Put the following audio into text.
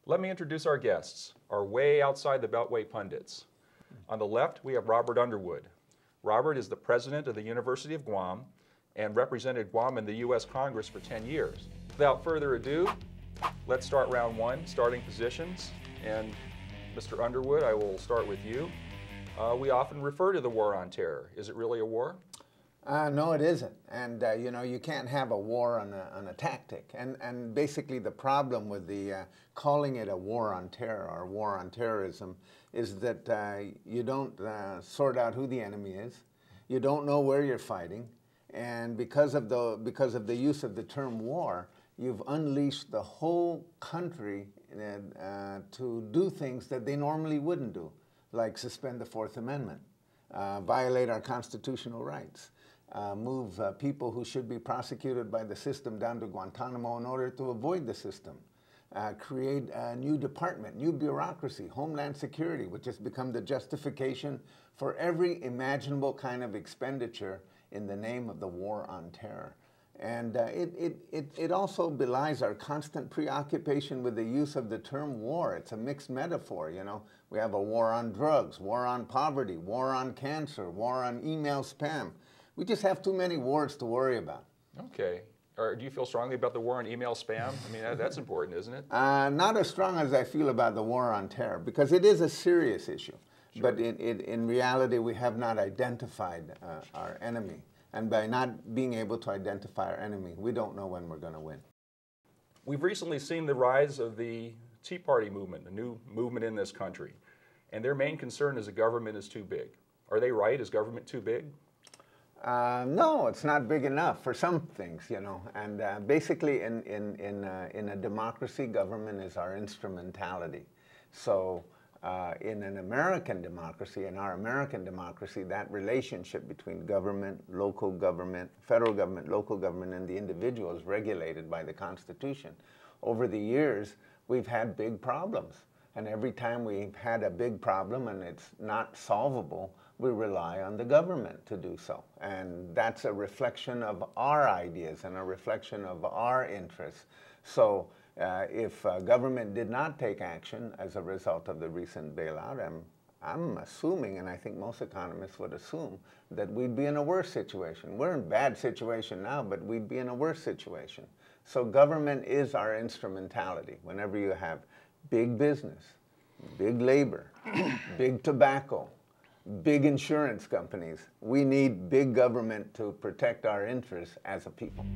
Let me introduce our guests, our way outside the Beltway pundits. On the left, we have Robert Underwood. Robert is the president of the University of Guam and represented Guam in the U.S. Congress for 10 years. Without further ado, let's start round one, starting positions. And Mr. Underwood, I will start with you. We often refer to the war on terror. Is it really a war? No, it isn't. And you know, you can't have a war on a tactic. And basically the problem with the calling it a war on terror or war on terrorism is that you don't sort out who the enemy is. You don't know where you're fighting. And because of the use of the term war, you've unleashed the whole country to do things that they normally wouldn't do, like suspend the Fourth Amendment, violate our constitutional rights, move people who should be prosecuted by the system down to Guantanamo in order to avoid the system, create a new department, new bureaucracy, Homeland Security, which has become the justification for every imaginable kind of expenditure in the name of the war on terror. And it also belies our constant preoccupation with the use of the term war. It's a mixed metaphor, you know. We have a war on drugs, war on poverty, war on cancer, war on email spam. We just have too many wars to worry about. Okay. Or do you feel strongly about the war on email spam? I mean, that's important, isn't it? Not as strong as I feel about the war on terror, because it is a serious issue. Sure. But in reality, we have not identified our enemy. And by not being able to identify our enemy, we don't know when we're going to win. We've recently seen the rise of the Tea Party movement, a new movement in this country. And their main concern is the government is too big. Are they right? Is government too big? No, it's not big enough for some things, you know. And basically in a democracy, government is our instrumentality. So in an American democracy, in our American democracy, that relationship between government, local government, federal government, local government, and the individual is regulated by the Constitution. Over the years, we've had big problems. And every time we've had a big problem and it's not solvable, we rely on the government to do so. And that's a reflection of our ideas and a reflection of our interests. So if government did not take action as a result of the recent bailout, I'm assuming, and I think most economists would assume, that we'd be in a worse situation. We're in a bad situation now, but we'd be in a worse situation. So government is our instrumentality. Whenever you have big business, big labor, big tobacco, big insurance companies, we need big government to protect our interests as a people.